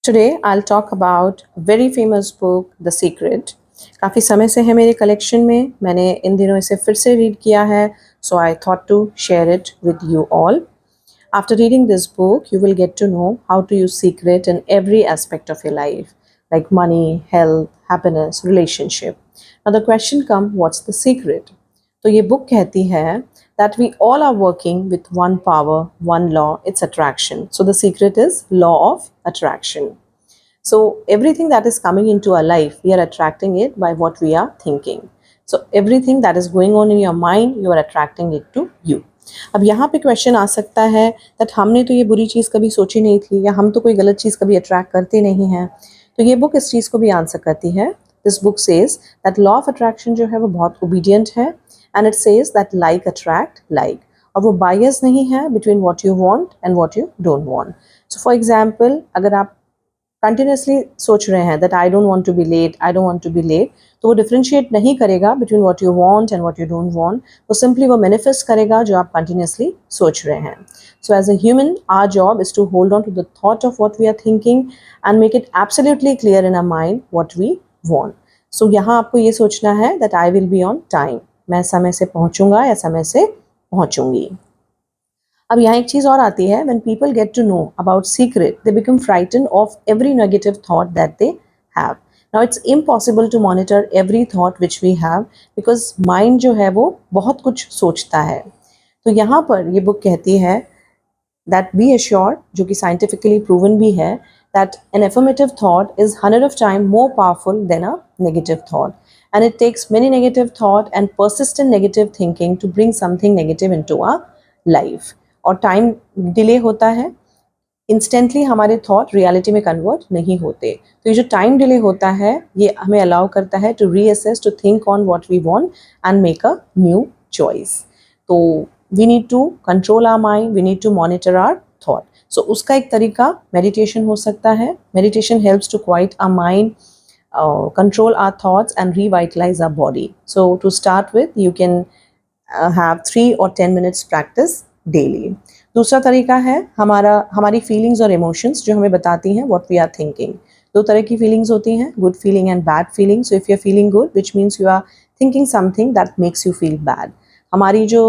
Today I'll talk about a very famous book, The Secret. काफ़ी समय से है मेरे कलेक्शन में, मैंने इन दिनों इसे फिर से रीड किया है, so I thought to share it with you all. After reading this book, you will get to know how to use secret in every aspect of your life, like money, health, happiness, relationship. Now the question comes, what's the secret? तो ये book कहती है that we all are working with one power, one law, it's attraction. So the secret is law of attraction. So everything that is coming into our life, we are attracting it by what we are thinking. So everything that is going on in your mind, you are attracting it to you. अब यहाँ पे question आ सकता है that हमने तो ये बुरी चीज़ कभी सोची नहीं थी, या हम तो कोई गलत चीज़ कभी अट्रैक्ट करते नहीं हैं. तो ये बुक इस चीज़ को भी आंसर करती है. This book says that law of attraction जो है वो बहुत ओबीडियंट है, and it says that like attract like, और वो बायस नहीं है between what you want and what you don't want. So for example, अगर आप कंटिन्यूसली सोच रहे हैं that I don't want to be late, I don't want to be late, तो वो डिफ्रेंशिएट नहीं करेगा between what you want and what you don't want. वो सिंपली वो मैनिफेस्ट करेगा जो आप कंटिन्यूसली सोच रहे हैं. So as a human, our job is to hold on to the thought of what we are thinking and make it absolutely clear in our mind what we want. So यहाँ आपको ये सोचना है that I will be on time, मैं समय से पहुँचूंगा या समय से पहुँचूंगी. अब यहाँ एक चीज़ और आती है, when people get to know about secret, they become frightened of every negative thought that they have. Now it's impossible to monitor every thought which we have because mind जो है वो बहुत कुछ सोचता है. तो यहाँ पर ये बुक कहती है that be assured, जो कि scientifically proven भी है, that an affirmative thought is 100 of times more powerful than a negative thought, and it takes many negative thought and persistent negative thinking to bring something negative into our life. और time delay होता है, instantly हमारे thought reality में convert नहीं होते. तो ये जो टाइम डिले होता है ये हमें अलाउ करता है to reassess, to think on what we want and make a new choice. तो we need to control our mind, we need to monitor our thought. So उसका एक तरीका मेडिटेशन हो सकता है. Meditation helps to quiet our mind, control our thoughts and revitalize our body. So to start with, you can have 3 or 10 minutes practice daily. दूसरा तरीका है हमारी फीलिंग्स और इमोशंस जो हमें बताती हैं व्हाट वी आर थिंकिंग. दो तरह की फीलिंग्स होती हैं, good feeling and bad feeling. So if you are feeling good, which means you are thinking something that makes you feel bad. हमारी जो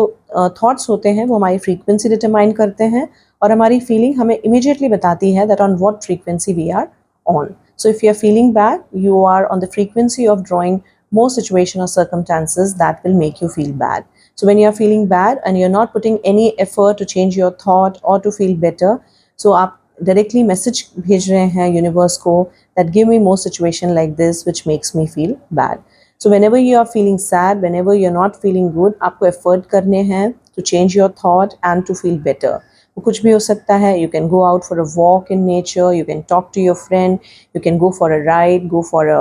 थॉट्स होते हैं वो हमारी फ्रीक्वेंसी डिटरमाइन करते हैं, और हमारी फीलिंग हमें इमीडिएटली बताती है that on what frequency we are on. So if you are feeling bad, you are on the frequency of drawing more situation or circumstances that will make you feel bad. So when you are feeling bad and you're not putting any effort to change your thought or to feel better, so आप directly message भेज रहे हैं universe को that give me more situation like this which makes me feel bad. So whenever you are feeling sad, whenever you're not feeling good, आपको effort करने हैं to change your thought and to feel better. वो कुछ भी हो सकता है. You can go out for a walk in nature, you can talk to your friend, you can go for a ride, go for a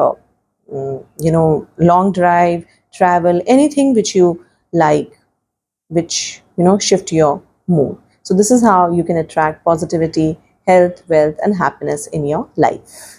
long drive, travel, anything which you like, which shift your mood. So this is how you can attract positivity, health, wealth and happiness in your life.